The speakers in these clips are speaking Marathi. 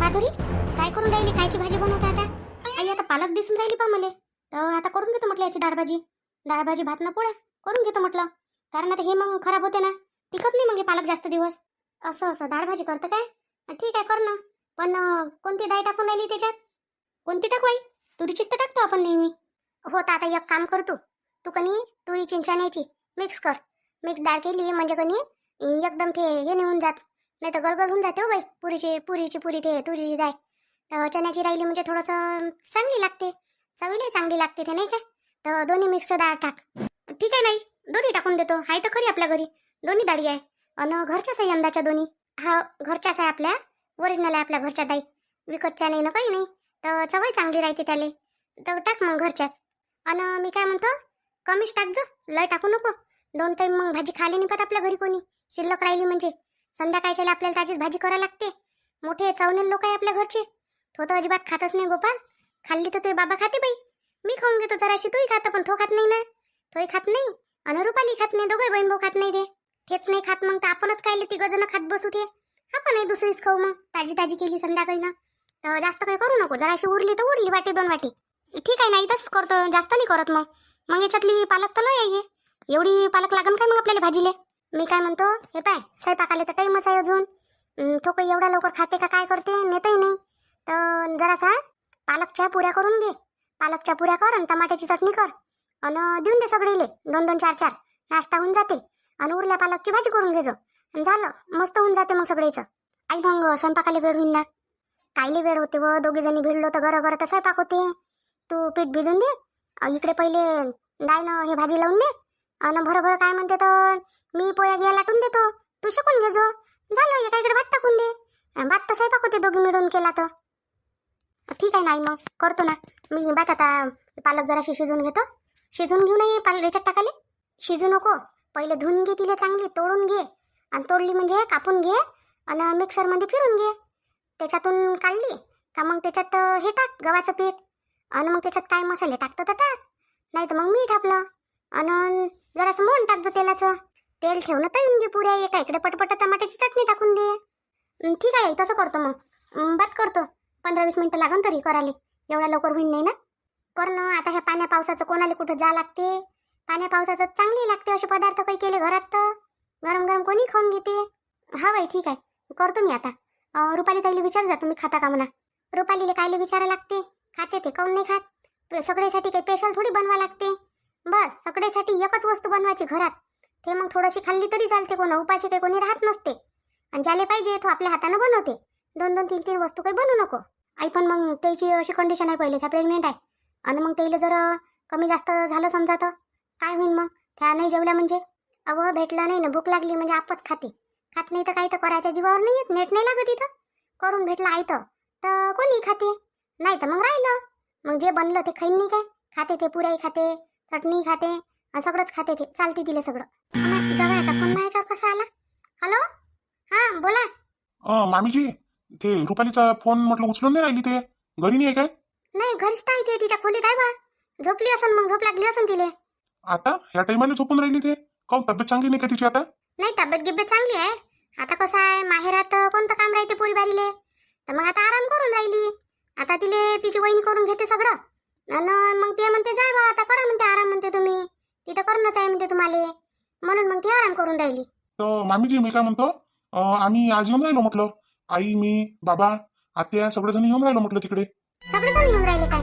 माधुरी, काय करून राहिली? कायची भाजी बनवते आता? आई आता पालक दिसून राहिली पा मले, तर आता करून घेतो म्हटलं याची डाळ भाजी भात ना पोळ्या करून घेतो म्हटलं. कारण आता हे मग खराब होते ना, टिकत नाही मग हे पालक जास्त दिवस. असं असं डाळ भाजी करतं काय? ठीक आहे कर ना. पण कोणती डाळ टाकून राहिली त्याच्यात? कोणती टाकू आई? तुरीचीच तर टाकतो आपण नेहमी. हो तर आता एक काम कर, तू कणी तुरी चिंचाण्याची मिक्स कर. मिक्स डाळ केली म्हणजे कणी एकदम ते हे निघून जात, नाही तर गलगल होऊन जाते हो बाई. पुरीची पुरी ते तुरीची डाळ. तर चण्याची राहिली म्हणजे थोडंसं चांगली लागते, चवीला चांगली लागते ते, नाही काय? तर दोन्ही मिक्स डाळ टाक. ठीक आहे नाही, दोन्ही टाकून देतो. आहे तर खरी आपल्या घरी दोन्ही डाळी आहे. आणि घरच्याच आहे यंदाच्या दोन्ही. हा घरच्याच आहे आपल्या, ओरिजिनल आहे आपल्या घरच्या डाळी, विकतच्या नाही ना काही नाही. तर चवही चांगली राहते त्याले. तर टाक मग घरच्याच. आणि मी काय म्हणतो, कमीच टाक जो, लय टाकू नको. 2 टाईम मग भाजी खाली नाही पाहत आपल्या घरी कोणी. शिल्लक राहिली म्हणजे संध्याकाळच्या आपल्याला ताजीच भाजी करायला लागते. मोठे चवनेल लोक आहे आपल्या घरचे. तो तर अजिबात खातच नाही गोपाल. खाल्ली तर तुझे बाबा खाते बाई, मी खाऊन घेतो जराशी. तूही खात पण तो खात नाही ना. तोही खात नाही आणि रुपाली खात नाही. दोघे बहीण भाऊ खात नाही ते. तेच नाही खात मग तर आपणच खायले 3 जण खात बसू ते. आपण नाही दुसरीच खाऊ मग, ताजी ताजी केली संध्याकाळी ना. तर जास्त काही करू नको, जराशी उरली तर उरली, वाटी 2 वाटी. ठीक आहे नाही, तसंच करतो, जास्त नाही करत मग. मग याच्यातली पालक तर लय आहे, एवढी पालक लागन काय मग आपल्याला भाजीले? मी काय म्हणतो, हे पाय स्वयंपाकाले तर टाईमच आहे अजून. तो काही एवढा लवकर खाते का काय करते, नेतही नाही. तर जरासा पालकच्या पुऱ्या करून घे. पालकच्या पुऱ्या कर आणि टमाट्याची चटणी कर आणि देऊन दे सगळेले 2-2, 4-4. नाश्ता होऊन जाते. आणि उरल्या पालकची भाजी करून घेजो, झालं, मस्त होऊन जाते मग सगळेचं. आई मग स्वयंपाकाला वेळ होईन ना? कायले वेळ होते व, 2 जणी भिडलो तर घर तर स्वयंपाक होते. तू पीठ भिजून दे, इकडे पहिले डायनं हे भाजी लावून दे. आणि भरभर काय म्हणते तर मी पोया घ्या लाटून देतो, तू शिकून घेजो. झालं, एका इकडे भात टाकून दे. भात तर स्वयंपाक होते दोघी मिळून केला तर. ठीक आहे नाही मग करतो ना मी. भात आता पालक जराशी शिजून घेतो. शिजून घेऊ नये पालक याच्यात टाकाले? शिजू नको, पहिले धुवून घे तिला चांगली, तोडून घे. आणि तोडली म्हणजे कापून घे आणि मिक्सरमध्ये फिरून घे. त्याच्यातून काढली का मग त्याच्यात हे टाक गव्हाचं पीठ. आणि मग त्याच्यात काय मसाले टाकतं तर टाक, नाही तर मग मीठ आपलं. आणि जरासं मोहन टाक जो तेलाचं. तेल ठेवणं तळून घे पुऱ्या. एका इकडे पटपट टमाट्याची चटणी टाकून दे. ठीक आहे तसं करतो मग. बात करतो, 15-20 मिनिटं लागून तरी करायला, एवढा लवकर होईन नाही ना. कर ना आता. ह्या पाण्या पावसाचं कोणाला कुठं जा लागते. पाण्या पावसाचं चांगली लागते असे पदार्थ काही केले घरात तर. गरम गरम कोणी खाऊन घेते. हा बाई ठीक आहे करतो मी आता. रुपाली ताईला विचार जा तुम्ही खाता का म्हणा. रुपालीला कायले विचारा लागते, खाते ते काऊन नाही खात? सगळ्यासाठी काही स्पेशल थोडी बनवा लागते. बस सगळ्यासाठी एकच वस्तू बनवायची घरात. ते मग थोडीशी खाल्ली तरी चालते, कोणा उपाशी काही कोणी राहत नसते. आणि ज्याला पाहिजे तो आपल्या हाताने बनवते. 2-2, 3-3 वस्तू काही बनवू नको. आई पण मग त्याची अशी कंडिशन आहे, पहिले त्या प्रेग्नेंट आहे. आणि मग त्याला जर कमी जास्त झालं समजा तर काय होईल मग? त्या नाही जेवल्या म्हणजे भेटलं नाही ना, भूक लागली म्हणजे आपच खाते. खात नाही तर काही तर करायच्या जीवावर नाही येत, नेट नाही लागत इथं. करून भेटलं आई तर कोणी खाते, नाही तर मग राहिलं. मग जे बनलं ते खाईन नाही काय? खाते ते, पुऱ्याही खाते, चटणी खाते, सगळंच खाते ते, चालते तिला सगळं. जवळचा फोन माझ्यावर कसा आला? हॅलो, हां बोला. मामीजी, ते रुपालीचा फोन म्हटलं उचलून नाही राहिली, ते घरी नाही आहे काय? नाही घरीच तर आहे ते, तिच्या खोलीत आहे बा. झोपली असन, मग झोप लागली असन तिले. आता ह्या टाइमाला झोपून राहिली ते? काऊन तब्येत चांगली नाही का तिची आता? नाही तब्येत गिब्येत चांगली आहे. आता कसं आहे, माहेरात कोणतं काम राहते पोरी बारीले, तर मग आता आराम करून राहिली. आता तिले तिची वहिनी करून घेते सगळं. आणि मग ते म्हणते जाय बा आता करा म्हणते आराम, म्हणते तुम्ही तिथं करणंच आहे म्हणते तुम्हाला, म्हणून मग ती आराम करून राहिली. तर मामीजी मी काय म्हणतो, आम्ही आज येऊन राहिलो म्हटलं. आई, मी, बाबा, आत्या सगळेजण येऊन राहिलो म्हटलं तिकडे. सगळेजण येऊन राहिले काय?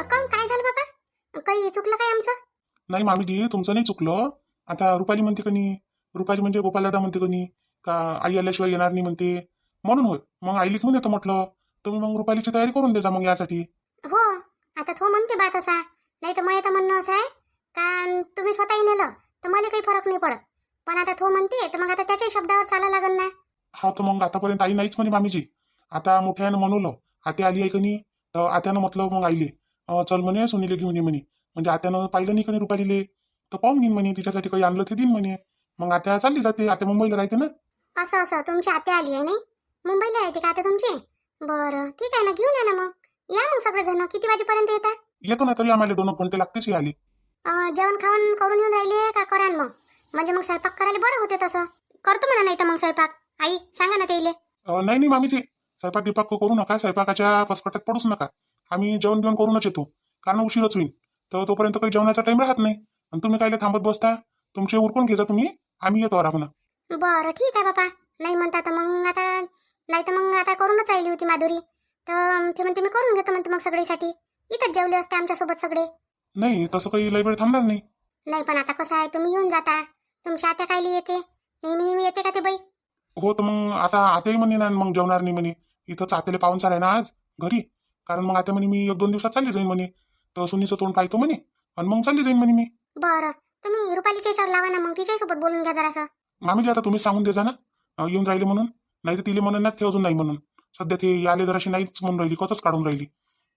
काऊन काय झालं बाबा? काही चुकलं काय आमचं? नाही मामीजी, तुमचं नाही चुकलं. आता रुपाली म्हणते कनी, रुपाली म्हणजे गोपाल दादा म्हणते कनी का आई आल्याशिवाय येणार नाही म्हणते, म्हणून होय. मग आईला घेऊन येतो म्हटलं. तुम्ही मग रुपालीची तयारी करून द्या मग यासाठी. हो आता तो म्हणते बात असा, नाही तर मग आता म्हणणं असं आहे का तुम्ही स्वतःही नेलं तर मला काही फरक नाही पडत. पण आता तो म्हणते तर मग आता त्याच्या शब्दावर चाला लागल ना. हा तर मग आतापर्यंत आई नाहीच म्हणे मामीजी. आता मोठ्यानं म्हणवलं, आत्या आली आहे कनी, तर आत्यानं म्हटलं मग आईले चल म्हणे सुनीले घेऊन ये म्हणे. म्हणजे आत्यानं पाहिलं नाही कनी रुपालीले, तर पाहून घेईन म्हणे, तिच्यासाठी काही आणलं ते देईन म्हणे. मग आत्या चालली जाते, आत्या मुंबईला राहते ना. असं तुमची आत्या आली आहे नाही? मुंबईला राहते का आता तुमची? बरं ठीक आहे ना, घेऊन या ना मग. या मग सगळेजण. किती वाजेपर्यंत येतात? येतो ना, तरी आम्हाला 2 घंटे लागतेच आली. जेवण खावण करून येऊन राहिले का करान मग? म्हणजे मग स्वयंपाक करायला बरं होते. तसं करतो म्हणा, नाही तर मग स्वयंपाक आई सांगा ना त्याइले. नाही मामीजी, स्वयंपाक गिपाक करू नका, स्वयंपाकाच्या पसपटात पडूच नका. आम्ही जेवण बिवण करूनच येतो, कारण उशीरच होईल. तर तोपर्यंत काही जेवणाचा टाइम राहत नाही. आणि तुम्ही काय थांबत बसता? तुमचे उरकून घ्यायचा तुम्ही, आम्ही येतो आरामानं. बरं ठीक आहे बापा. नाही म्हणता तर मग आता, नाही तर मग आता करूनच राहिली होती माधुरी. तर ते म्हणते मी करून घेतो म्हणते मग सगळीसाठी. इथंच जेवले असते आमच्यासोबत सगळे. नाही तसं काही लय वेळ थांबणार नाही. नाही पण आता कसं आहे, तुम्ही येऊन जाता. तुमची आत्या कायली येते? नेहमी नेहमी येते का ते बाई? हो तर मग आता आताही म्हणे ना, मग जेवणार नाही म्हणे. इथंच आत्याला पाहुणचार आहे ना आज घरी. कारण मग आता म्हणे मी 1-2 दिवसात चालली जाईन म्हणे. तर सुनीचं तोंड पाहतो म्हणे आणि मग चालली जाईन म्हणे मी. बरं, तुम्ही रुपालीच्या याच्यावर लावा ना, मग तिच्यासोबत बोलून घ्या जरासं. मामीजी आता तुम्ही सांगून द्या ना, येऊन राहिले म्हणून. नाही तर तिले म्हणून ना ते अजून नाही म्हणून. सध्या ते आले जराशी नाहीच म्हणून राहिली, कचच काढून राहिली.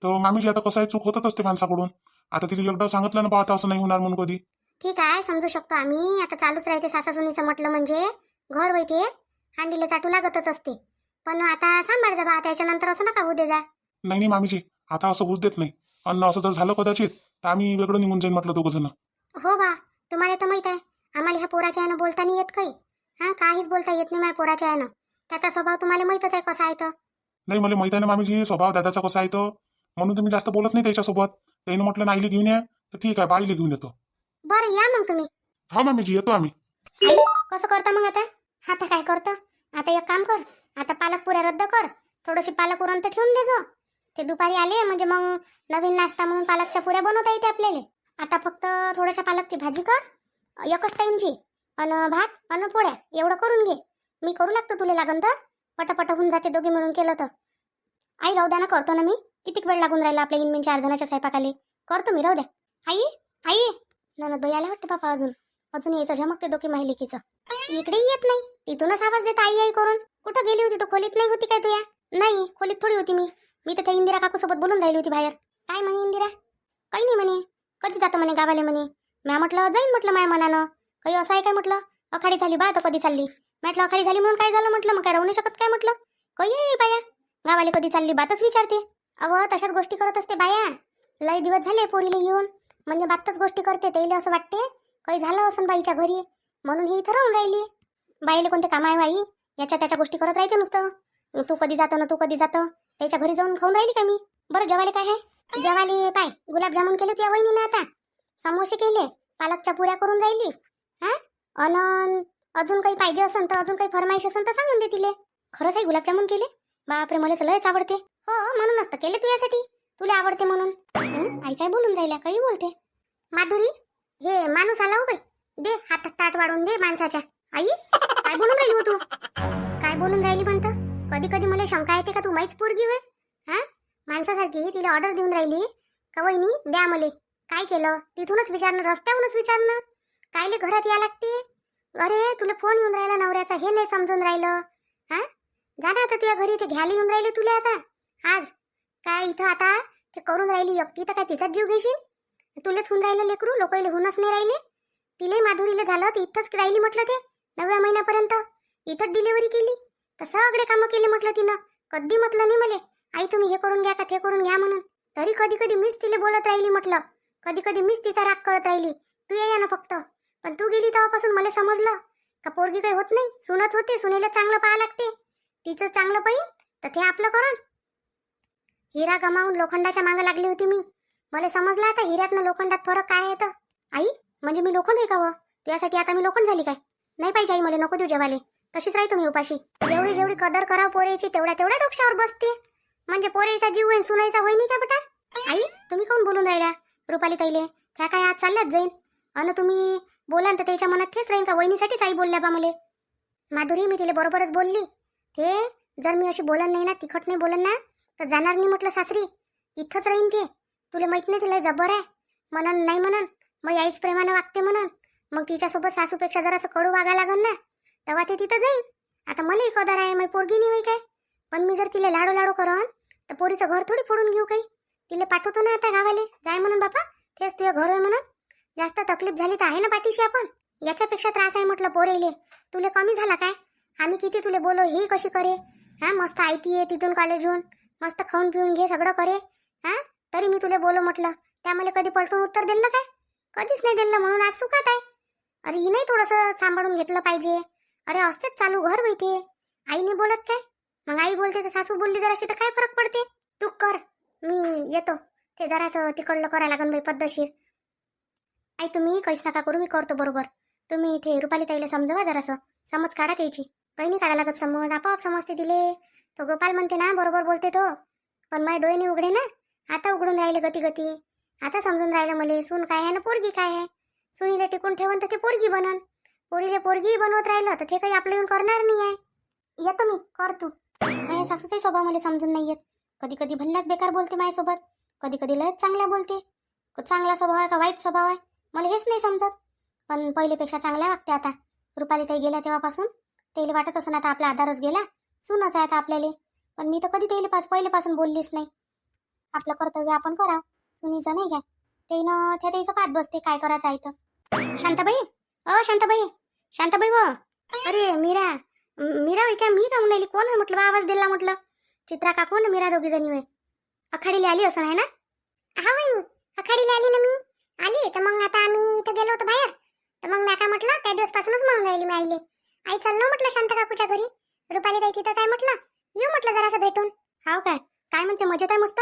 तर मामीजी आता कसं आहे, चूक होतच असते माणसाकडून. आता तिला एकदा सांगितलं ना बा, आता असं नाही होणार म्हणून कधी. ठीक आहे, समजू शकतो आम्ही. आता चालूच राहते सासासुनीचं म्हटलं म्हणजे. घर वैते हांडीला चाटू लागतच असते. पण आता सांभाळ जा बा, त्याच्यानंतर असं नका होऊ दे जा. नाही नाही मामीजी, आता असं होऊच देत नाही. आणि असं जर झालं कदाचित तर आम्ही वेगळं निघून जाईन म्हटलं दोघं जण. हो बा, तुम्हाला तर माहित आहे आम्हाला ह्या पोराच्या यानं बोलता नाही येत काही. हा, काहीच बोलता येत नाही माझ्या पोराच्या यानं. त्याचा स्वभाव तुम्हाला माहितच आहे कसा आहे तर. नाही मला माहिती आहे ना मामीजी, स्वभाव दादाचा कसा आहे तो. म्हणून तुम्ही जास्त बोलत नाही त्याच्यासोबत. त्यानं म्हटलं नाईली घेऊन या, तर ठीक आहे बाईला घेऊन येतो. बरं या मग तुम्ही. हा मामीजी येतो आम्ही. आई, कसं करता मग आता? आता काय करतं? आता एक काम कर, आता पालक पुऱ्या रद्द कर. थोडीशी पालक उरण तर ठेवून दे जो. ते दुपारी आले म्हणजे मग नवीन नाश्ता म्हणून पालकच्या पुऱ्या बनवता येते आपल्याला. आता फक्त थोड्याशा पालकची भाजी कर, एकच टाईमची. अन भात अन पोळ्या एवढं करून घे. मी करू लागतो, तुला लागन तर पटापट होऊन जाते दोघी मिळून केलं तर. आई राहू द्या ना, करतो ना मी. कितीक वेळ लागून राहिला आपल्या इनमिन 4 जणाच्या स्वयंपाकाले. करतो मी, राहू द्या. आई आई, ननदबाई आल्या वाटते बापा. अजून यायचं झमकते दोघी माहिलिकीचं. इकडे येत नाही, तिथूनच आवाज देत आई आई करून. कुठं गेली होती? तो खोलीत नाही होती काय तुया? नाही, खोलीत थोडी होती मी तर त्या इंदिरा काकू सोबत बोलून राहिली होती बाहेर. काय म्हणे इंदिरा? काही नाही म्हणे. कधी जातं म्हणे गावाले म्हणे. म्या म्हटलं जाईन म्हटलं माया मनानं. काही असं आहे काय म्हटलं? आखाडी झाली बा, तर कधी चालली? म्हटलं आखाडी झाली म्हणून काय झालं म्हटलं, मग काय राहू नाही शकत काय म्हटलं? काही बाया गावाले कधी चालली बातच विचारते. अव तशाच गोष्टी करत असते बाया. लय दिवस झाले पोरीला येऊन, म्हणजे बातच गोष्टी करते. त्याला असं वाटते काही झालं असं बाईच्या घरी, म्हणून ही इथं राहून राहिली. बाईला कोणते काम आहे बाई? याच्या त्याच्या गोष्टी करत राहते नुसतं. तू कधी जातं ना, तू कधी जातं? त्याच्या घरी जाऊन खाऊन राहिली का मी? बरं जेवायला काय आहे? जेवायला पाय गुलाबजामुन केले तुझ्या वहिनीनं, आता समोसे केले, पालकच्या पुऱ्या करून राहिली. हा, अन अजून काही पाहिजे असेल तर, अजून काही फरमाईश असेल तर सांगून दे तिले. खरंच आहे गुलाबजामुन केले? बापरे, मला तर लयच आवडते. हो म्हणूनच तर केले तुझ्यासाठी, तुला आवडते म्हणून. आई काय बोलून राहिल्या? काही बोलते. माधुरी, हे माणूस आला हो बाई, दे हातात ताट वाढून दे माणसाच्या. आई काय बोलून राहिली हो तू? काय बोलून राहिली म्हणतं? कधी कधी मला शंका येते का तू माहीच पोरगी होय? हा, माणसासारखी तिला ऑर्डर देऊन राहिली का वहिनी द्या मले. काय केलं? तिथूनच विचारणं, रस्त्यावरूनच विचारणं. कायले घरात या लागते? अरे तुला फोन येऊन राहिला नवऱ्याचा, हे नाही समजून राहिलं. हा, जा ना आता तुझ्या घरी, ते घ्यायला येऊन राहिले तुला आता. आज काय इथं आता ते करून राहिली एकटी, तर काय तिचाच जीव घेशील? तुलेच होऊन राहिलं लेकरू, लोकांना होऊनच नाही राहिले. तिले माधुरीला झालं तर इथंच राहिली म्हटलं. ते 9व्या महिन्यापर्यंत इथंच डिलिव्हरी केली, तर सगळे कामं केले म्हटलं तिनं. कधी म्हटलं नाही मला आई तुम्ही हे करून घ्या का ते करून घ्या म्हणून. तरी कधी कधी मीच तिला बोलत राहिली म्हटलं. कधी कधी मीच तिचा राग करत राहिली. तू या ना फक्त. पण तू गेली तेव्हापासून मला समजलं का पोरगी काही होत नाही, सुनच होते. सुनेला चांगलं पाहा लागते. तिचं चांगलं पाहिन तर ते आपलं करण. हिरा गमावून लोखंडाच्या मागं लागली होती मी. मला समजलं आता हिऱ्यातनं लोखंडात फरक काय आहे तर. आई म्हणजे मी लोखंड आहे का व? त्यासाठी आता मी लोखंड झाली काय? नाही पाहिजे आई, मला नको देऊ जेवाले. तशीच राहतो मी उपाशी. जेवढी जेवढी कदर करावं पोरेची, तेवढ्या तेवढ्या डोक्यावर बसते. म्हणजे पोरेचा जीव होईन, सुनायचा होईन का बेटा? आई तुम्ही कोण बोलून राहिल्या रुपाली ताईले? त्या काय आज चालल्याच जाईन. अन तुम्ही बोलान तर त्याच्या मनात तेच राहीन का वहिनीसाठीच आई बोलल्या बा मले. माधुरी मी तिला बरोबरच बोलली. ते जर मी अशी बोलन नाही ना, तिखट नाही बोलन ना, तर जाणार नाही म्हटलं सासरी. इथंच राहीन ते. तुला माहित नाही तिला जबर आहे म्हणून. नाही म्हणून मग आईच प्रेमानं वागते म्हणून. मग तिच्यासोबत सासूपेक्षा जरासं कडू वागा लागन ना, तेव्हा ते तिथं जाईल. आता मलाही कदर आहे, मग पोरगी नाही होई काय? पण मी जर तिला लाडो लाडो करन तर पोरीचं घर थोडी फोडून घेऊ काही. तिला पाठवतो ना आता गावाले, जाय म्हणून बापा, तेच तुझं घर आहे म्हणून. जास्त तकलीफ झाली तर आहे ना पाठीशी आपण. याच्यापेक्षा त्रास आहे म्हटलं पोरेले. तुला कमी झाला काय? आम्ही किती तुला बोलो ही कशी करे? हा, मस्त आयती आहे तिथून कॉलेजहून, मस्त खाऊन पिऊन घे सगळं करे. हा, तरी मी तुला बोलो म्हटलं, त्या मला कधी पलटून उत्तर दिलं काय? कधीच नाही दिलं. म्हणून आज सुखात आहे. अरे ही नाही थोडंसं सांभाळून घेतलं पाहिजे. अरे असतेच चालू घर बैठे. आईने बोलत काय? मग आई बोलते तर सासू बोलली जराशी तर काय फरक पडते. तू कर, मी येतो. ते जरासं तिकडलं करायला लागन बाई पद्धतशीर. आई तुम्ही काहीच नका करू, मी करतो बरोबर. तुम्ही इथे रुपाली ताईला समजवा जरासं, समज काढा त्याची. काही नाही काढा लागत समज, आपोआप समजते तिले. तो गोपाल म्हणते ना बरोबर बोलते तो, पण माझे डोळे नाही उघडे ना. आता उघडून राहिले गती गती. आता समजून राहिलं मला सून काय आहे ना पोरगी काय आहे. सुनीला टिकून ठेवून तर ते पोरगी बनन, पोरीले पोरगी बनवत राहिलं तर ते काही आपलं येऊन करणार नाही आहे. येतो मी, कर तू. माझ्या सासूचाही स्वभाव मला समजून नाही येत. कधी कधी भल्लाच बेकार बोलते माझ्यासोबत, कधी कधी लयच चांगला बोलते. चांगला स्वभाव आहे का वाईट स्वभाव आहे मला हेच नाही समजत. पण पहिलेपेक्षा चांगल्या वागते आता. रुपाली ताई गेल्या तेव्हापासून तेले वाटत असं आता आपला आधारच गेला, सूनच आहे आता आपल्याला. पण मी तर कधी तेले पहिलेपासून बोललीच नाही. आपलं कर्तव्य आपण करा, सुनीचं नाही घ्या. तेनं त्या त्याचं पात बसते काय करायचं आहे तर. शांताबाई, शांताबाई, शांताबाई व अरे मीरा, मीरा होय का? मी का म्हणाली कोण आहे म्हटलं, आवाज दिला म्हटलं. चित्रा काकू ना मीरा दोघी जणी होय. आखाडीला आली असं आहे ना? हा वहिनी, आखाडीला आली ना मी. आली तर मग आता आम्ही इथं गेलो होतो बाहेर, तर मग मी काय म्हटलं त्या दिवसपासूनच म्हणून राहिली मी आईले, आई चल ना म्हटलं शांता काकूच्या घरी. रुपाली ताई तिथंच आहे म्हटलं, येऊ म्हटलं जरासं भेटून. हाव काय, काय म्हणते, मजेत आहे मस्त?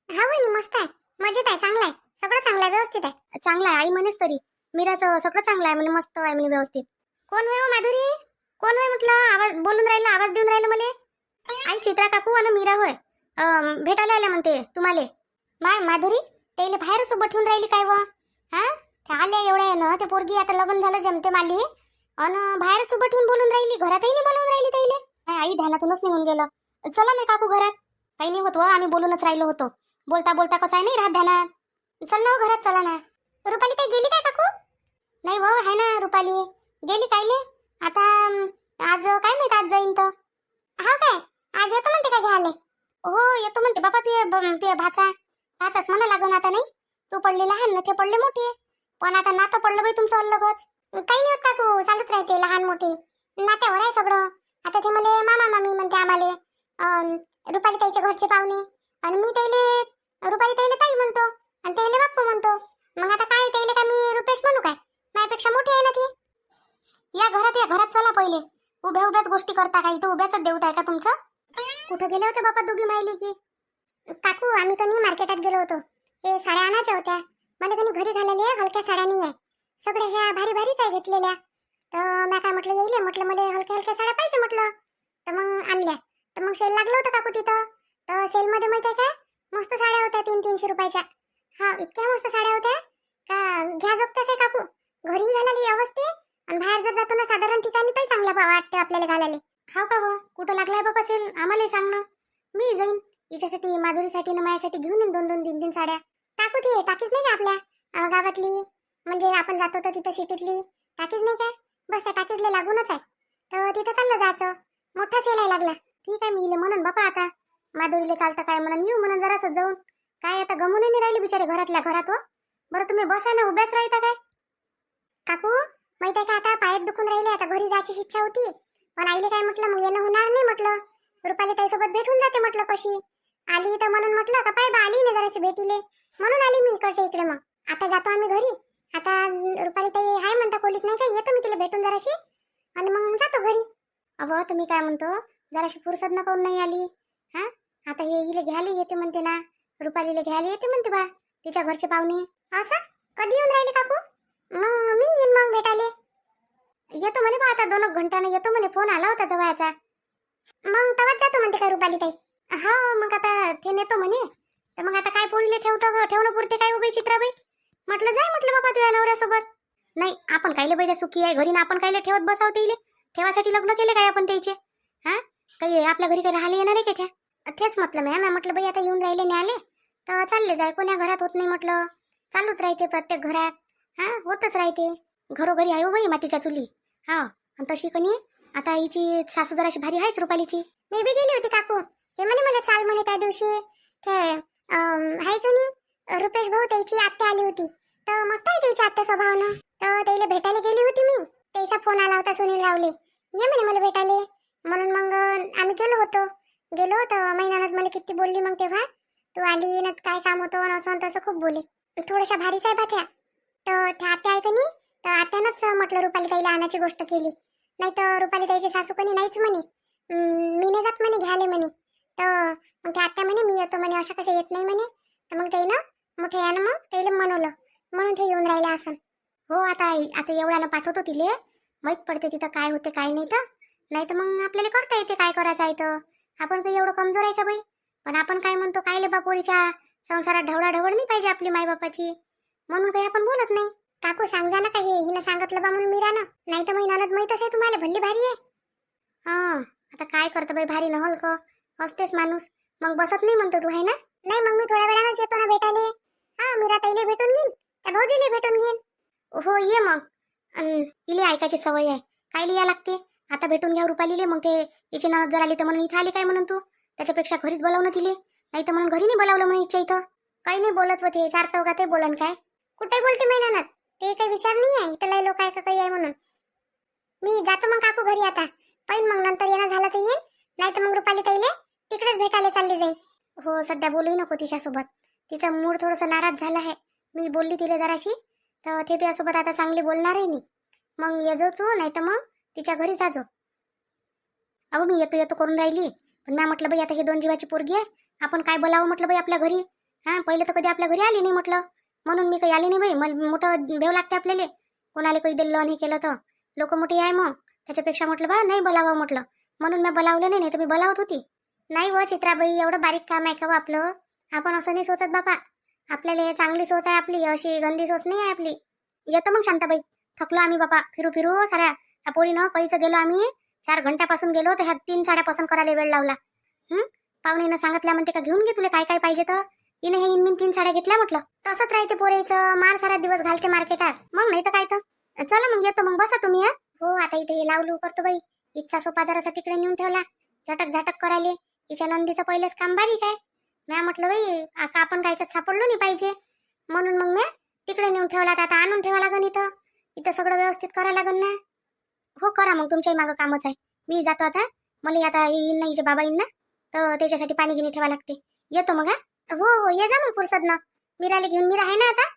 हा वहिनी मस्त आहे, मजेत आहे, चांगला आहे, सगळं चांगलं आहे, व्यवस्थित आहे. चांगलं आहे आई म्हणेच तरी. मीराचं सगळं चांगलं आहे म्हणे, मस्त आहे म्हणे व्यवस्थित. कोण होय माधुरी? कोण होय म्हटलं, आवाज बोलून राहिलं, आवाज देऊन राहिलं मला. आई चित्रा काकू आणि मीरा होय, भेटायला आल्या म्हणते तुम्हाला. माय माधुरी तेले बाहेरच उभं ठेवून राहिली काय व? हा ते आले एवढ्या ना, ते पोरगी आता लग्न झालं जमते माली, अन बाहेरच उभं ठेवून बोलून राहिली, घरातही नाही बोलून राहिली ताईले. आई ध्यानातूनच निघून गेलं. चला ना काकू घरात. काही नाही होत व, आम्ही बोलूनच राहिलो होतो. बोलता बोलता कसं आहे नाही राहत ध्यानात. चल ना घरात, चला ना. रुपाली ताई गेली काय काकू? नाही भाऊ आहे ना, रुपाली गेली काय नाही. आता आज काय माहित, आज जाईन तर. हा काय, आज येतो म्हणते काय घ्यायला? हो येतो म्हणते बाबा. ते भाचाच म्हणा लागून आता. नाही तू पडली लहान ना, ते पडले मोठे. पण आता नातं पडलं बाई तुमचं अलगच. काही नाही होत काकू, चालूच राहते लहान मोठे, नात्यावर आहे सगळं. आता ते मला मामा मामी म्हणते आम्हाला, रुपाली ताईच्या घरचे पाहुणे, आणि मी त्याले रुपाली ताईला ताई म्हणतो, आणि त्याले बाप्पू म्हणतो. मग आता काय त्याले काय मी रुपेश म्हणू काय? माझ्यापेक्षा मोठी आहे ना ती. या घरात चला पहिले. उभ्या उभ्याच गोष्टी करता का इथं? उभ्याच देवत आहे का तुमचं? कुठं गेले होते बाबा दोघी मायली की? काकू आम्ही कधी मार्केटात गेलो होतो, हे साड्या आणायच्या होत्या. मला कधी घरी घालायला हलक्या साड्या नाही आहे, सगळ्या ह्या भारी भारीच आहे घेतलेल्या. तर मी काय म्हटलं येईल म्हटलं, मला हलक्या हलक्या साड्या पाहिजे म्हटलं. तर मग आणल्या. तर मग सेल लागलं होतं काकू तिथं. तर सेलमध्ये माहिती आहे काय, मस्त साड्या होत्या 300-300 रुपयाच्या. हा इतक्या मस्त साड्या होत्या का घ्या जोगत्याच आहे काकू. घरी घालायला व्यवस्थित, आणि बाहेर जर जातो ना साधारण ठिकाणी तर चांगल्या वाटते आपल्याला घालायला. हाव का व, कुठं लागलाय बाबा सेल? आम्हालाही सांग ना, मी जाईन. हिच्यासाठी माधुरीसाठी ना माझ्यासाठी घेऊन येईन 2-2 3-3 साड्या. टाकू ते टाकीच नाही का आपल्या गावातली, म्हणजे आपण जातो तर तिथं सिटीतली टाकीच नाही काय, बस त्या टाकीजला लागूनच आहे. तर तिथं चाललं जायचं, मोठा सेल आहे लागला. ठीक आहे मी इले म्हणून बापा, आता माधुरीले चालतं काय म्हणून येऊ म्हणून जरासं जाऊन. काय आता गमून नाही राहिली बिचारे घरातल्या घरात हो. बरं तुम्ही बसा ना, उभ्याच राहता काय? काकू माहित आहे का, आता पायात दुखून राहिले, आता घरी जायची इच्छा होती, पण आईले काय म्हटलं मग येणं होणार नाही म्हटलं. रुपाली ताईसोबत भेटून जाते म्हटलं. कशी आली तर म्हणून म्हटलं का पाय बा आली ना जराशी भेटीले, म्हणून आली मी इकडच्या इकडे. मग आता जातो आम्ही घरी. आता रुपाली ताई हाय म्हणता खोलीत नाही का, येतो मी तिला भेटून जराशी, आणि मग जातो घरी. अहो तुम्ही काय म्हणतो, जराशी फुरसत न काऊन नाही आली? हा आता हे हिला घ्यायला येते म्हणते ना, रुपालीला घ्यायला येते म्हणते बा तिच्या घरचे पाहुणे. असं कधी येऊन राहिले काकू? मग मी येईन मग भेटायला. येतो म्हणे बा आता 2 घंट्यानं येतो म्हणे, फोन आला होता जवळचा. मग तवाच जातो म्हणते काय रुपाली ताई? हा मग आता ते नेतो म्हणे. तर मग आता काय पोरीले ठेवणं पुरते काय उभे चित्राबाई? म्हटलं जाय म्हटलं बाबा तुझ्या नवऱ्यासोबत. नाही आपण कायले बाई, त्या सुखी आहे घरी ना, आपण कायले ठेवत बसावते इले? ठेवासाठी लग्न केले काय आपण त्याचे? हा काही आपल्या घरी काही राहिले येणार आहे का त्या? तेच म्हटलं मी म्हटलं बाई आता येऊन राहिले न्याले तर चालले जाय, कोण्या घरात होत नाही म्हटलं, चालूच राहते प्रत्येक घरात. हा होतच राहते, घरोघरी आहे हो बाई मातीच्या चुली. हा आणि तशी कणी आता हिची सासू जराशी भारी आहेच रुपालीची. मी बी गेली होती काकू, हे म्हणे मला चाल म्हणे त्या दिवशी. ते हाय कणी रुपेश भाऊ त्याची आत्या आली होती, तर मस्त आहे त्याची आत्या स्वभावानं. तर त्याला भेटायला गेली होती मी, त्याचा फोन आला होता सुनील रावले, ये म्हणे मला भेटायला. म्हणून मग आम्ही गेलो तर महिन्यानं मला किती बोलली मग तेव्हा, तू आली ना काय काम होतं असं तसं खूप बोलली. थोड्याशा भारीच आहे बाथ्या. तर त्या आत्या आहे कणी, तर आत्यानंच म्हटलं रुपाली ताईला आणायची गोष्ट केली. नाही तर रुपाली ताईची सासू कणी नाहीच म्हणे, मी नाही जात म्हणे घ्यायला म्हणे. तर मग ते आत्या म्हणे मी येतो म्हणे, अशा कशा येत नाही म्हणे. तर मग ते ना मोठे यानं मग त्याला म्हणवलं, म्हणून ते येऊन राहिले असं. हो आता आता एवढ्यानं पाठवतो तिले, माहीत पडते तिथं काय होते काय नाही. तर नाही तर मग आपल्याला करता येते काय करायचं आहे. तर आपण काही एवढं कमजोर आहे का बाई? पण आपण काय म्हणतो, कायले बापोरीच्या संसारात ढवळाढवळ नाही पाहिजे आपली मायबापाची, म्हणून काही आपण बोलत नाही. काकू सांगा ना काय, हिनं सांगितलं बा म्हणून मीरानं, नाही तर ननद माहीतच आहे तुम्हाला, भल्ली भारी आहे. हा आता काय करतं बाई, भारी न हल का असतेच माणूस. मग बसत नाही म्हणतो तू, आहे ना? नाही मग मी थोड्या वेळानं येतो ना भेटायले. हा मीरा ताईले भेटून घेईन, त्या भाऊजीले भेटून घेईन. हो ये मग. इले ऐकायची सवय आहे, काय लिहा लागते. आता भेटून घ्या रुपालीले, मग ते हिची नणद जर आली तर म्हणून इथं आली काय म्हणून तू. त्याच्यापेक्षा घरीच बोलावणं तिले, नाही तर म्हणून घरी नाही बोलावलं म्हणून इच्छा इथं. काही नाही बोलत होते, चार चौघात बोलन काय. कुठे बोलते महिन्यात, ते काही विचार नाही आहे त्याला, लोक आहे का काही आहे म्हणून. मी जातो मग काकू घरी आता, पाहिन मग नंतर येणं झालं तर येईन, नाही तर मग रुपाली ताईले तिकडेच भेटायला चालली जाईल. हो सध्या बोलूही नको तिच्यासोबत, तिचा मूड थोडंसं नाराज झाला आहे. मी बोलली तिला जराशी, तर ते तुझ्यासोबत आता चांगली बोलणार आहे. नाही मग ये जो तू, नाही तर मग तिच्या घरी जाजो. अहो मी येतो येतो करून राहिली, पण मी म्हटलं बाई आता हे दोन जीवाची पोरगी आहे, आपण काय बोलावं म्हटलं बाई आपल्या घरी. हां पहिले तर कधी आपल्या घरी आली नाही म्हटलं, म्हणून मी काही आली नाही बाई. मला मोठं भेव लागते आपल्याला, कोणाला काही दिलं नाही केलं तर लोक मोठी आहे. मग त्याच्यापेक्षा म्हटलं बा नाही बोलावं म्हटलं, म्हणून मी बोलावलं नाही, नाही तर मी बोलावत होती. नाही व चित्राबाई, एवढं बारीक काम आहे का व आपलं? आपण असं नाही सोचत बापा, आपल्याला चांगली सोच आहे आपली, अशी गंदी सोच नाही आहे आपली. येतो मग शांताबाई, थकलो आम्ही बापा, फिरू फिरू साऱ्या ह्या पोरीनं कैचं गेलो आम्ही. 4 घंट्यापासून गेलो तर ह्या 3 साड्या पसंत करायला वेळ लावला. पाहुणेनं सांगितल्या म्हणते का घेऊन घे तुला काय काय पाहिजे. तर हिने हे इन 3 साड्या घेतल्या म्हटलं. तसंच राहते पोरेचं, मार सारा दिवस घालते मार्केटात, मग नाही तर काय. तर चला मग येतो, मग बसा तुम्ही. हो आता इथे हे लावलू करतो बाई, इच्छा सोपा जरासा तिकडे नेऊन ठेवला, झटक झटक करायले. तिच्या नंदीचं पहिलेच काम बारीक आहे. म्या म्हटलं बाई आका आपण कायच्यात सापडलो नाही पाहिजे, म्हणून मग मी तिकडे नेऊन ठेवला. तर आता आणून ठेवा लागन इथं, इथं सगळं व्यवस्थित करायला लागन ना. हो करा मग, तुमच्याही मागं कामच आहे. मी जातो आता, मला आता येईन ना हिचे बाबा येईन ना, तर त्याच्यासाठी पाणी गिनी ठेवा लागते. येतो मग. हा हो हो ये जा मग फुरसत ना, मीराला घेऊन. मीरा आहे ना आता,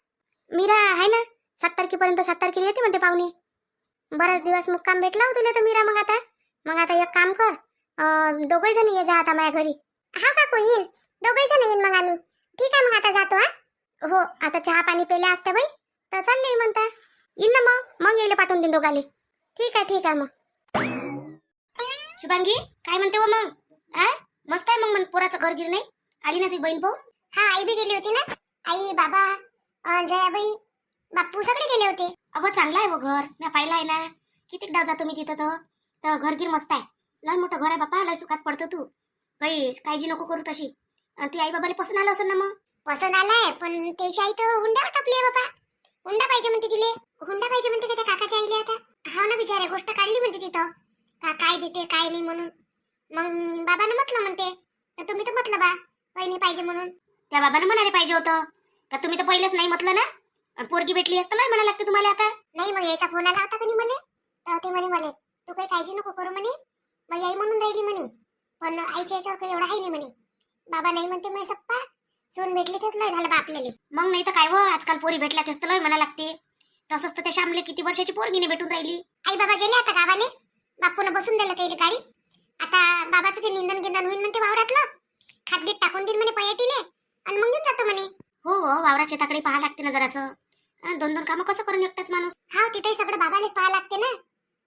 मीरा आहे ना 7 तारखेपर्यंत, 7 तारखेला येते म्हणते पाहुणे. बराच दिवस मुक्काम भेटला हो तुला तर मीरा. मग आता एक काम कर, दोघे जण ये जा आता माझ्या घरी. हा काकू येईन, दोघे जण येईन मग आम्ही. ठीक आहे मग आता जातो. हा हो आता चहा पाणी पेले असते बाई, तर चालले म्हणता येईन ना. मग येईल पाठवून देईन दोघाले. ठीक आहे मग. शुभांगी काय म्हणते व मग? मस्त आहे मग पोराचं घर गिर नाही आली ना तुझी बहीण पाहू? हा आई बी गेली होती ना, आई बाबा जयाबाई बाप्पू सगळे गेले होते. अगं चांगलं आहे व घर, मी पाहिलं आहे ना. किती डाव जातो मी तिथं. तर घर गिर मस्त आहे, लय मोठं घर आहे बापा, लय सुखात पडतो तू, काही काळजी नको करू तशी. ती आई बाबाला पसंत आलं असेल ना? मग पसंत आलाय, पण त्याची आई तर हुंडा टाकली आहे बाबा. हुंडा पाहिजे म्हणते तिले, हुंडा पाहिजे म्हणते का त्या काकाच्या आईले. आता हा ना बिचारे, गोष्ट काढली म्हणते तिथं का काय देते काय नाही म्हणून. मग बाबानं म्हटलं म्हणते, तर तुम्ही तर म्हटलं बा काही नाही पाहिजे म्हणून. त्या बाबानं म्हणाले पाहिजे होतं का, तुम्ही तर पहिलेच नाही म्हटलं ना. पोरगी भेटली असतं लय म्हणा लागते तुम्हाला आता. नाही मग याचा फोन आला होता का नाही मला, तर ते म्हणे मला तू काही काळजी नको करू म्हणे, मग आई म्हणून राहिली म्हणे, पण आईच्या याच्यावर काही एवढा आहे नाही म्हणे. बाबा नाही म्हणते म्हणे सप्पा, सून भेटली तेच लय झालं बा आपल्याला. मग नाही तर काय व, आजकाल पोरी भेटल्या तेच तर लय म्हणा लागते. तसंच तर त्या श्यामले किती वर्षाची पोरगीने भेटून राहिली. आई बाबा गेले आता गावाले, बापून बसून दिलं त्याला गाडीत. आता बाबाचं ते निंदन गिंदन होईल म्हणते वावरातलं, खाटगीट टाकून देईन म्हणे पयाटीले, आणि मग येऊन जातो म्हणे. हो वावरा शेताकडे पाहा लागते ना जरासं, 2 कामं कसं करून एकटाच माणूस. हा तिथेही सगळं बाबालेच पाहा लागते ना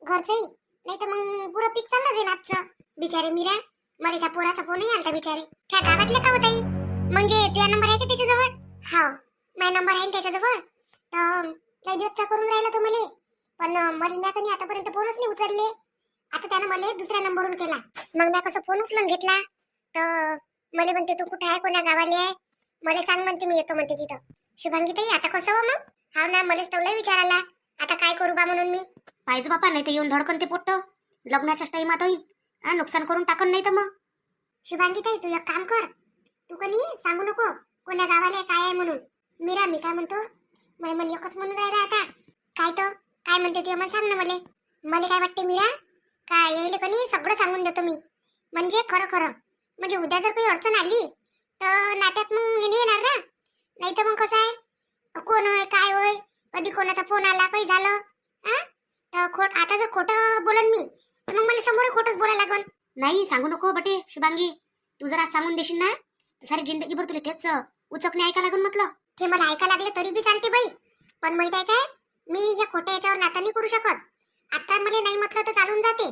घरचंही, नाही तर मग पुरं पीक चाललं जाईल आजचं. बिचारे मीरा, मला त्या पोराचा फोनही आलता बिचारे. त्या गावातले का होताई, म्हणजे तुझा नंबर आहे का त्याच्याजवळ? हा माझा नंबर आहे त्याच्याजवळ. तर काही दिवसचा करून राहिला तो मला, पण मला कधी आतापर्यंत फोनच नाही उचलले. आता त्यानं मला दुसऱ्या नंबरवरून केला, मग मी कसं फोन उचलून घेतला. तर मला म्हणते तू कुठे आहे, कोणा गावाले आहे, मला सांग म्हणते, मी येतो म्हणते तिथं. शुभांगी ताई आता कसं हो मग? हा ना मलाच तर लय विचारायला, आता काय करू बा म्हणून मी. पाहिजे बापा, नाही तर येऊन धडकन ते पोट्ट लग्नाच्याच टाइमात होईल, नुकसान करून टाकन नाही तर मग. शुभांगी ताई तू एक काम कर, तू कधी सांगू नको कोण्या गावाला काय आहे म्हणून. मीरा मी काय म्हणतो, मन एकच म्हणून राहिला आता. काय तर काय म्हणते तू मला सांग ना. मला काय वाटते मीरा, काय येईल कधी सगळं सांगून देतो मी, म्हणजे खरं म्हणजे उद्या जर काही अडचण आली तर नात्यात मग हे येणार ना. नाही तर मग कसं आहे, कोण होय काय होय, कधी कोणाचा फोन आला काही झालं तर आता जर खोटं बोलन मी, तर मग मला समोर खोटंच बोलायला लागल. नाही सांगू नको बटे शुभांगी. तू जर आज सांगून देशील ना तर सारी जिंदगीभर तुला तेच उचकणे ऐका लागून म्हटलं. ते मला ऐका लागले तरी बी चालते बाई, पण माहित आहे काय, मी ह्या खोट्या याच्यावर नाता नाही करू शकत. आता मला नाही म्हटलं तर चालून जाते,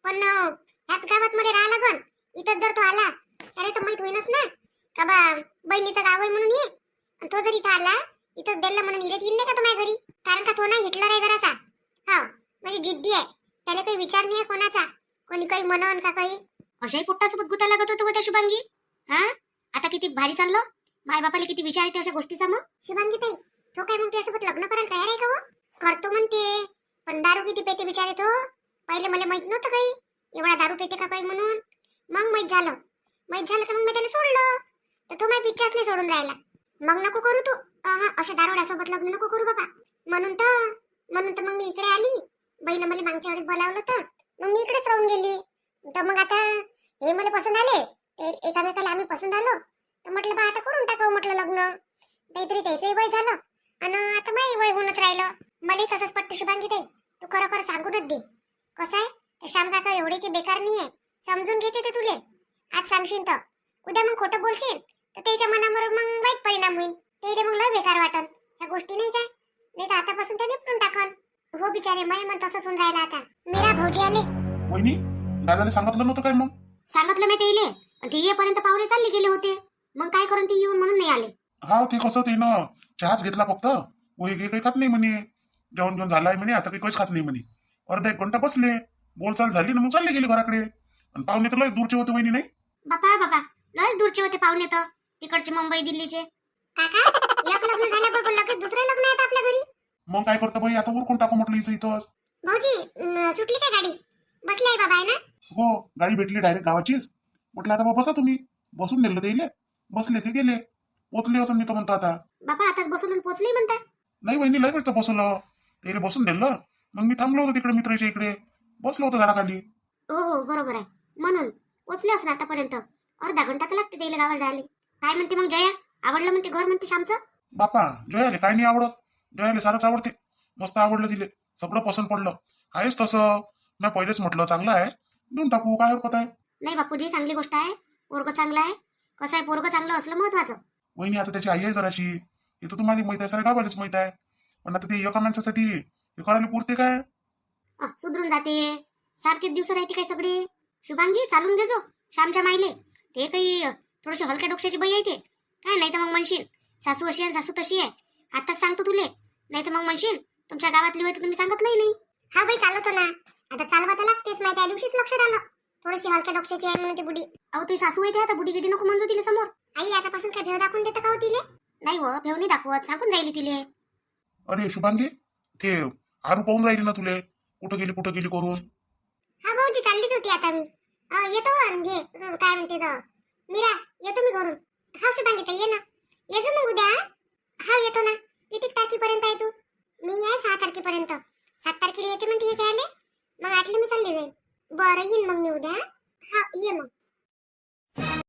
पण ह्याच गावात मला राहा लागल. इथं जर तो आला त्याला तर माहित होईनच ना का बा बहिणीचं गाव आहे म्हणून ये. आणि तो जर इथं आला इथंच दिलं म्हणून इथे येईन नाही का तो माझ्या घरी. कारण का तो ना हिटलर आहे जरासा. हा म्हणजे जिद्दी आहे, त्याला काही विचार नाही आहे कोणाचा, कोणी काही म्हणन का काही. अशाही पोट्टासोबत गुता लागत होतो त्या शुभांगी. हा आता किती भारी चाललो, माय बापाला किती विचार येते अशा गोष्टीचा. मग शुभांगी ताई तो काय मग तुझ्यासोबत लग्न करायला तयार आहे का हो? करतो म्हणते, पण दारू किती पेते बिचारे तो. पहिले मला माहित नव्हतं काही एवढा दारू पेते का काही म्हणून. मग माहित झालं तर मग मी त्याला सोडलं, तर तो माझ्या पिच्छाच नाही सोडून राहिला. मग नको करू तू अशा दारोड्यासोबत लग्न नको करू बाबा. म्हणून तर मग मी इकडे आली. बहिणं मला मागच्या वेळेस बोलावलं तर मग मी इकडेच राहून गेली. तर मग आता हे मला पसंत आले, ते एकामेकाला आम्ही पसंत आलो, तर म्हटलं बा आता करून टाकावं म्हटलं लग्न. काहीतरी त्याचंही वय झालं आणि आता माझी वय होऊनच राहिलं. मला तसंच पटतं शुभांगी ताई, तू खरं सांगूनच दे. कसं आहे ते श्याम काका एवढे की बेकार नाही आहे, समजून घेते ते तुले. आज सांगशील तर उद्या मग खोटं बोलशील तर त्याच्या मनावर मग वाईट परिणाम होईल. ते मग लय बेकार वाटन ह्या गोष्टी. नाही काय, नाही तर आतापासून ते निपटून टाकन. हो बिचारे माय मन तसंच होऊन राहिला आता. मीरा भाऊजी आले. वहिनी दादाने सांगितलं नव्हतं काय मग? सांगितलं मी ते ते येईपर्यंत पाहुणे चालले गेले होते. मग काय करून ते येऊन म्हणून नाही आले. हा ते कसं ते ना चहाच घेतला फक्त, वही काही खात नाही म्हणे. जेवण घेऊन झालाय म्हणे, आता काही काहीच खात नाही म्हणे. अर्धा एक घंटा बसले, बोलचाल झाली ना मग चालले गेले घराकडे. आणि पाहुणे तर लय दूरचे होते वहिनी. नाही बाबा लयच दूरचे होते पाहुणे तर, तिकडचे मुंबई दिल्लीचे. काका एक लग्न झाल्याबरोबर लगेच दुसरं लग्न आहे आपल्या घरी. मग काय करतं बाई, आता उरकून टाकू म्हटलं इथं इथंच. भाऊजी सुटली काय गाडी? बसलाय बाबा आहे ना? हो गाडी भेटली डायरेक्ट गावाचीच. म्हटलं आता बसा तुम्ही. बसून नेलं ते बसले ते गेले. पोचले असं मी तर म्हणतो आता. बाबा आताच बसून पोचले म्हणता? नाही वहिनी लय भेटतं बसवलं ते बसून नेलं. मग मी थांबलो होतो तिकडे मित्राच्या इकडे, बसलो होतो झाडाखाली. हो बरोबर आहे, म्हणून पोचले असं आतापर्यंत. अर्धा घंटा तर लागते त्याला गावाला जायला. काय म्हणते मग जया, आवडलं म्हणते घर म्हणते श्यामचं? बापा जयाले काय नाही आवडत, जयाले सारंच आवडते. मस्त आवडलं तिले, सगळं पसंत पडलं. आहेच तसं, मी पहिलेच म्हटलं चांगलं आहे देऊन टाकू, काय हरकत आहे. नाही बापूजी चांगली गोष्ट आहे, पोरगं चांगलं आहे. कसं आहे पोरगं चांगलं असलं महत्वाचं. वहिनी आता त्याची आई आहे जराशी, हे तर तुम्हाला माहित आहे, सारे गावालाच माहित आहे. पण आता ते एका माणसासाठी हे करायला पुरते काय? सुधरून जाते, सारखेच दिवस राहते काय सगळे. शुभांगी चालून घेजो श्यामच्या मायले. ते काही थोडीशी हलक्या डोक्याची बाई आहे ते काय. नाही तर मग म्हणशील सासू अशी आहे सासू तशी आहे. आताच सांगतो तुले, नाही तर मग म्हणशील तुमच्या गावातली होय तर तुम्ही सांगत नाही. हा बाई चालवतो ना, आता चालवा तर लागतेच. नाही त्या दिवशीच लक्षात आलं थोडीशी हलक्या डोक्याची आहे म्हणून ती बुडी. अहो तुझी सासू आहे आता बुडी गिडी नको म्हणजो तिला समोर. आई आतापासून काय भेव दाखवून देतं का हो तिले? नाही हो भेव नाही दाखवत, सांगून राहिली तिले. अरे शुभांगी ते आरू पाहून राहिली ना तुले, कुठं गेली करून. हा भाऊजी चाललीच होती आता मी. येतो घे काय म्हणते तर मीरा, येतो मी घरून. हा शुभांगी ताई ये ना, येजो मग उद्या. हा येतो ना. किती तारखेपर्यंत आहे तू? मी आहे 6 तारखेपर्यंत. 7 तारखेला येते म्हणते घ्यायला, मग 8ला मी चालले जाईल. बरं येईन मग मी उद्या.